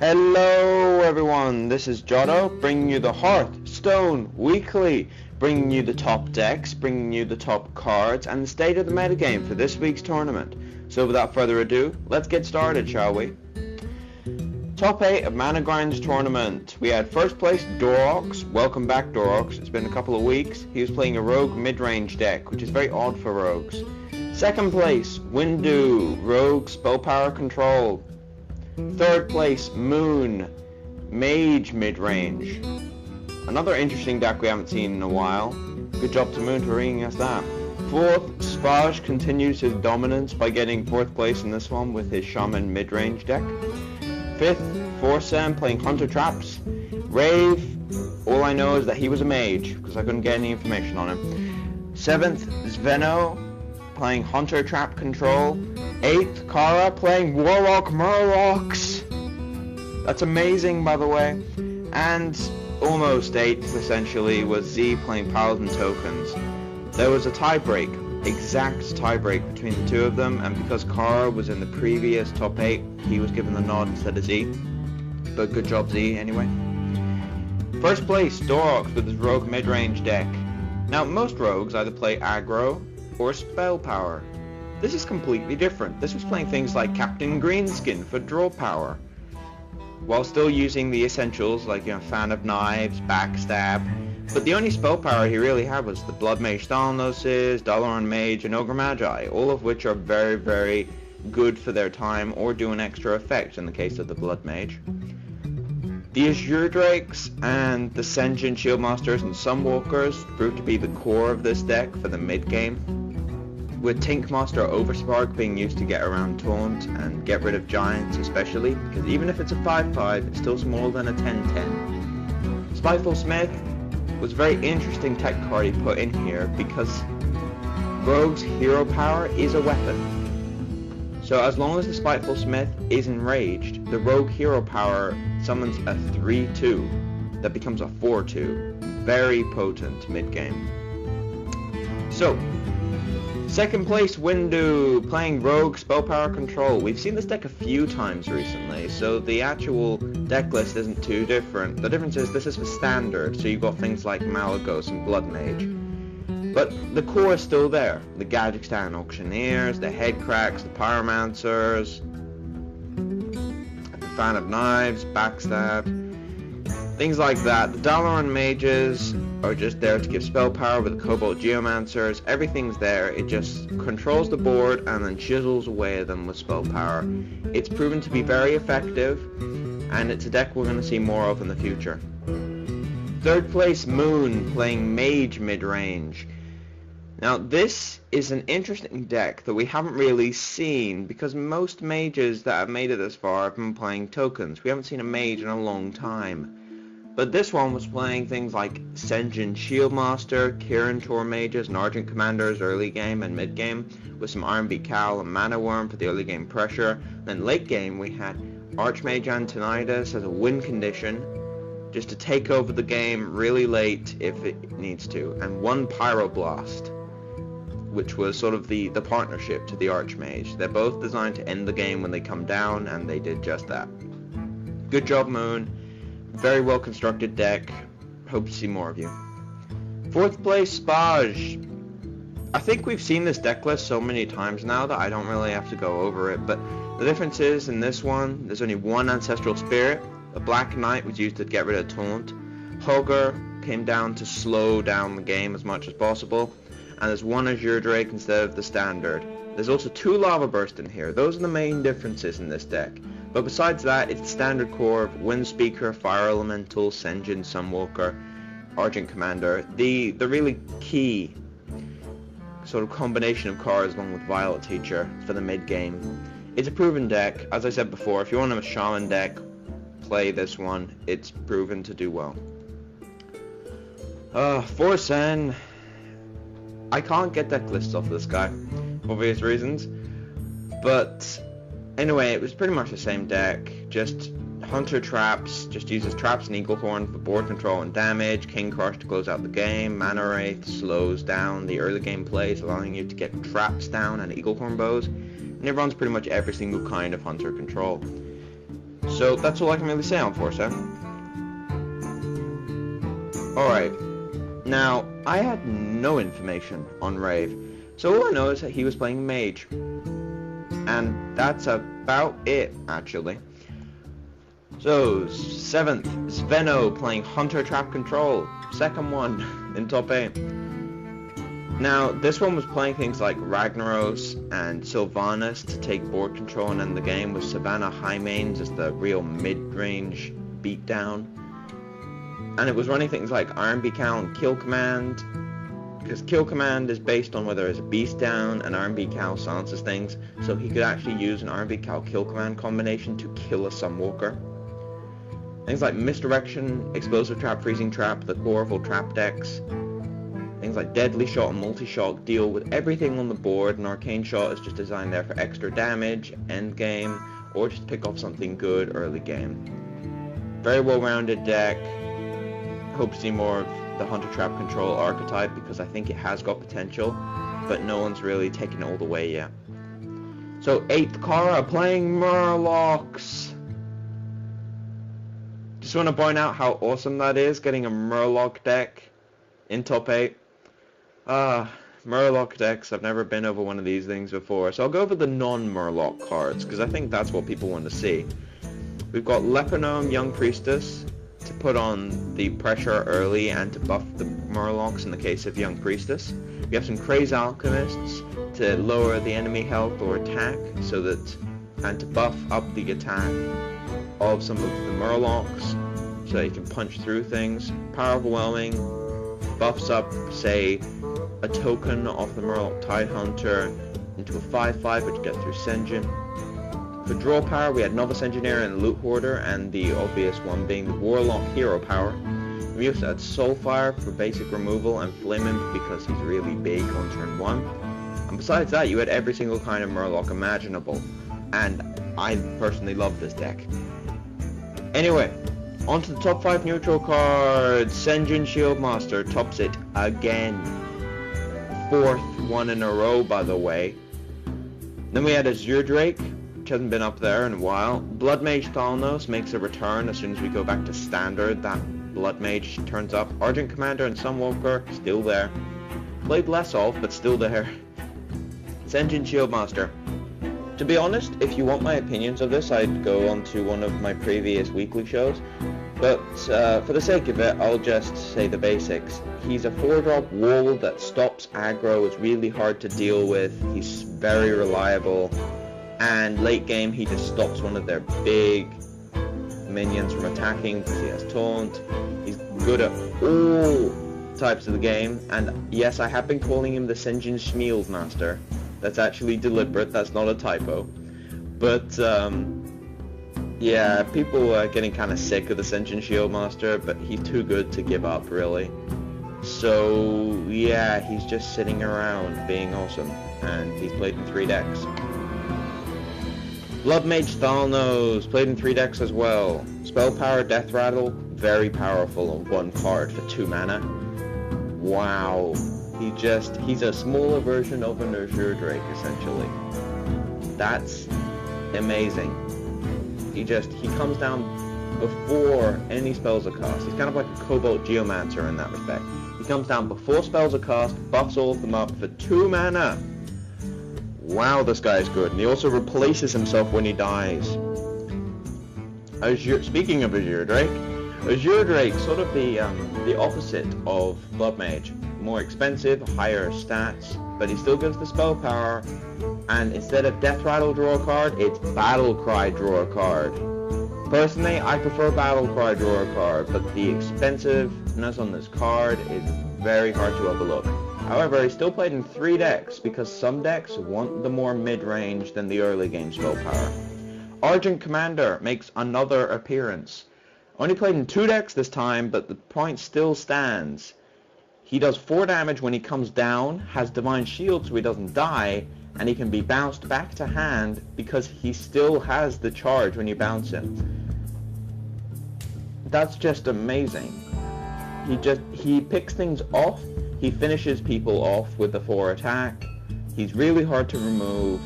Hello everyone, this is Jotto, bringing you the HearthStone Weekly, bringing you the top decks, bringing you the top cards, and the state of the metagame for this week's tournament. So without further ado, let's get started, shall we? Top 8 of ManaGrind's tournament. We had first place Dorox. Welcome back, Dorox. It's been a couple of weeks. He was playing a rogue mid-range deck, which is very odd for rogues. Second place, Windu, rogue spell power control. Third place, Moon, mage mid-range. Another interesting deck we haven't seen in a while. Good job to Moon for bringing us that. Fourth, Spaj continues his dominance by getting fourth place in this one with his Shaman mid-range deck. Fifth, Forsem playing Hunter Traps. Rave, all I know is that he was a mage, because I couldn't get any information on him. Seventh, Zveno playing Hunter Trap Control. Eighth, Kara playing Warlock Murlocs. That's amazing, by the way. And almost eighth, essentially, was Z playing Paladin Tokens. There was a tiebreak, exact tiebreak between the two of them, and because Kara was in the previous top 8, he was given the nod instead of Z. But good job, Z, anyway. First place, Dorox with his rogue mid-range deck. Now, most rogues either play aggro or spell power. This is completely different. This was playing things like Captain Greenskin for draw power, while still using the essentials like, Fan of Knives, Backstab. But the only spell power he really had was the Blood Mage Thalanosis, Dalaran Mage, and Ogre Magi, all of which are very, very good for their time or do an extra effect in the case of the Blood Mage. The Azure Drakes and the Senjin Shieldmasters and Sunwalkers proved to be the core of this deck for the mid-game, with Tinkmaster Overspark being used to get around Taunt and get rid of Giants especially, because even if it's a 5-5, it's still smaller than a 10-10. Spiteful Smith was a very interesting tech card he put in here because Rogue's hero power is a weapon. So as long as the Spiteful Smith is enraged, the Rogue hero power summons a 3-2 that becomes a 4-2. Very potent mid-game. So, second place, Windu, playing Rogue Spell Power Control. We've seen this deck a few times recently, so the actual deck list isn't too different. The difference is this is for standard, so you've got things like Malagos and Blood Mage. But the core is still there. The Gadgetzan Auctioneers, the Headcracks, the Pyromancers, the Fan of Knives, Backstab, things like that. The Dalaran Mages are just there to give spell power with the Cobalt Geomancers. Everything's there. It just controls the board and then chisels away at them with spell power. It's proven to be very effective, and it's a deck we're going to see more of in the future. Third place, Moon, playing Mage mid-range. Now this is an interesting deck that we haven't really seen, because most mages that have made it this far have been playing tokens. We haven't seen a mage in a long time. But this one was playing things like Senjin Shieldmaster, Kirin Tor Mages, and Argent Commanders early game and mid game, with some R&B Cal and Mana Worm for the early game pressure. Then late game we had Archmage Antonidas as a win condition, just to take over the game really late if it needs to, and one Pyroblast, which was sort of the partnership to the Archmage. They're both designed to end the game when they come down, and they did just that. Good job, Moon. Very well constructed deck. Hope to see more of you. Fourth place, Spaj. I think we've seen this deck list so many times now that I don't really have to go over it, but the difference is in this one, there's only one Ancestral Spirit. The Black Knight was used to get rid of Taunt. Hogger came down to slow down the game as much as possible. And there's one Azure Drake instead of the standard. There's also two Lava Burst in here. Those are the main differences in this deck. But besides that, it's the standard core of Wind Speaker, Fire Elemental, Senjin, Sunwalker, Argent Commander. The really key sort of combination of cards along with Violet Teacher for the mid-game. It's a proven deck. As I said before, if you want a Shaman deck, play this one. It's proven to do well. Forsen. I can't get deck lists off this guy, for obvious reasons. But anyway, it was pretty much the same deck, just Hunter Traps, just uses Traps and Eaglehorn for board control and damage, King Crush to close out the game, Mana Wraith slows down the early game plays, allowing you to get Traps down and Eaglehorn bows, and it runs pretty much every single kind of Hunter control. So that's all I can really say on Forza. Alright, now I had no information on Rave, so all I know is that he was playing Mage. And that's about it, actually. So, 7th, Sveno playing Hunter Trap Control, second one in top 8. Now, this one was playing things like Ragnaros and Sylvanas to take board control and end the game, with Savannah high mains as the real mid-range beatdown. And it was running things like Iron Beak Cow and Kill Command, because Kill Command is based on whether there's a beast down, and Iron Beak Cow silences things, so he could actually use an Iron Beak Cow Kill Command combination to kill a Sunwalker. Things like Misdirection, Explosive Trap, Freezing Trap, the Chlorophyll Trap decks. Things like Deadly Shot and Multi-Shock deal with everything on the board, and Arcane Shot is just designed there for extra damage, end game, or just pick off something good early game. Very well-rounded deck. Hope to see more of the Hunter Trap Control archetype, because I think it has got potential, but no one's really taken it all the way yet. So 8th, Kara playing Murlocs. Just want to point out how awesome that is, getting a Murloc deck in top 8. Murloc decks, I've never been over one of these things before, so I'll go over the non-Murloc cards, because I think that's what people want to see. We've got Lepronome, Young Priestess, to put on the pressure early and to buff the Murlocs in the case of Young Priestess. We have some Craze Alchemists to lower the enemy health or attack, so that, and to buff up the attack of some of the Murlocs, so you can punch through things. Power Overwhelming buffs up, say, a token of the Murloc Tidehunter into a 5/5, which gets through Sen'jin. For draw power, we had Novice Engineer and Loot Hoarder, and the obvious one being the Warlock Hero power. We also had Soulfire for basic removal, and Flame Imp because he's really big on turn 1. And besides that, you had every single kind of Murloc imaginable, and I personally love this deck. Anyway, on to the top 5 neutral cards. Sen'jin Shieldmaster tops it again. 4th one in a row, by the way. Then we had Azure Drake, which hasn't been up there in a while. Blood Mage Thalnos makes a return as soon as we go back to Standard. That Blood Mage turns up. Argent Commander and Sunwalker, still there. Played less of, but still there. Sen'jin Shieldmaster. To be honest, if you want my opinions of this, I'd go on to one of my previous weekly shows. But for the sake of it, I'll just say the basics. He's a 4-drop wall that stops aggro, is really hard to deal with, he's very reliable, and late game he just stops one of their big minions from attacking because he has taunt. He's good at all types of the game, and yes, I have been calling him the Sen'jin Shieldmaster. That's actually deliberate, that's not a typo. But yeah, people are getting kind of sick of the Sen'jin Shieldmaster, but he's too good to give up, really. So yeah, he's just sitting around being awesome, and he's played in 3 decks. Blood Mage Thalnos, played in 3 decks as well. Spell Power, Death Rattle, very powerful on 1 card for 2 mana. Wow, he's a smaller version of an Azure Drake, essentially. That's amazing. He comes down before any spells are cast. He's kind of like a Cobalt Geomancer in that respect. He comes down before spells are cast, buffs all of them up for 2 mana. Wow, this guy is good. And he also replaces himself when he dies. Speaking of Azure Drake, sort of the opposite of Blood Mage. More expensive, higher stats, but he still gives the spell power, and instead of Death Rattle draw a card, it's Battle Cry draw a card. Personally, I prefer Battle Cry draw a card, but the expensiveness on this card is very hard to overlook. However, he's still played in 3 decks, because some decks want the more mid-range than the early game spell power. Argent Commander makes another appearance. Only played in 2 decks this time, but the point still stands. He does 4 damage when he comes down, has Divine Shield so he doesn't die, and he can be bounced back to hand because he still has the charge when you bounce him. That's just amazing. He picks things off, he finishes people off with the 4 attack, he's really hard to remove,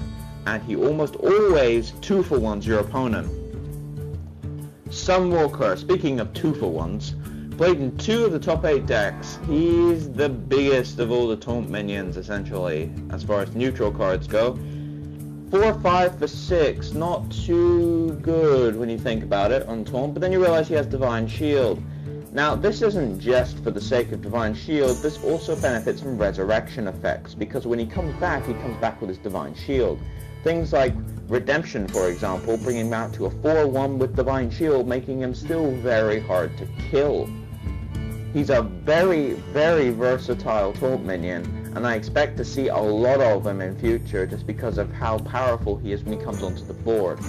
and he almost always 2-for-1s your opponent. Sun Walker, speaking of 2-for-1s, played in 2 of the top 8 decks. He's the biggest of all the taunt minions, essentially, as far as neutral cards go. 4, 5 for 6, not too good when you think about it on taunt, but then you realize he has Divine Shield. Now, this isn't just for the sake of Divine Shield, this also benefits from resurrection effects, because when he comes back with his Divine Shield. Things like Redemption, for example, bringing him out to a 4-1 with Divine Shield, making him still very hard to kill. He's a very, very versatile taunt minion, and I expect to see a lot of him in future just because of how powerful he is when he comes onto the board.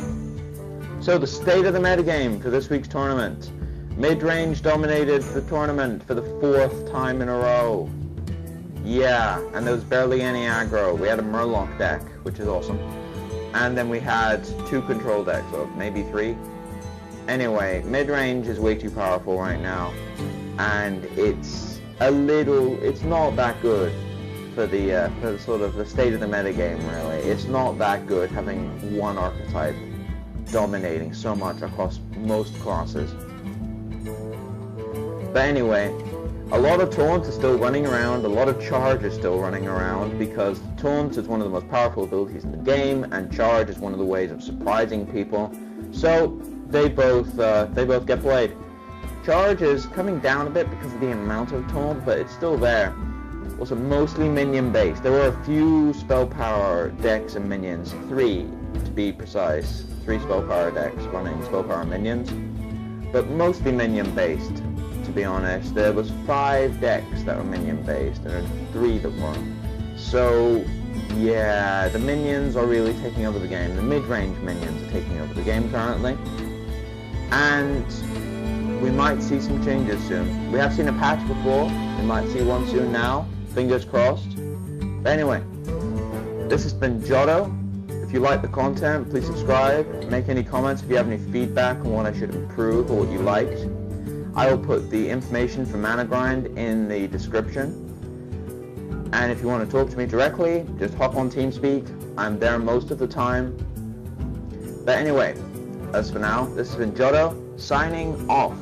So the state of the metagame for this week's tournament. Mid-range dominated the tournament for the 4th time in a row. Yeah, and there was barely any aggro. We had a Murloc deck, which is awesome. And then we had 2 control decks, or maybe 3. Anyway, mid-range is way too powerful right now. And it's not that good for the sort of the state of the metagame, really. It's not that good having one archetype dominating so much across most classes. But anyway, a lot of taunt is still running around, a lot of charge is still running around, because taunt is one of the most powerful abilities in the game, and charge is one of the ways of surprising people. So they both get played. Charge is coming down a bit because of the amount of taunt, but it's still there. Also mostly minion based. There were a few spell power decks and minions, 3 to be precise, 3 spell power decks running spell power minions, but mostly minion based. To be honest, there was 5 decks that were minion based and 3 that weren't. So yeah, the minions are really taking over the game. The mid-range minions are taking over the game currently, and we might see some changes soon. We have seen a patch before, we might see one soon now, fingers crossed. But anyway, this has been Jotto. If you like the content, please subscribe, make any comments if you have any feedback on what I should improve or what you liked. I will put the information for ManaGrind in the description. And if you want to talk to me directly, just hop on TeamSpeak. I'm there most of the time. But anyway, as for now, this has been Jotto, signing off.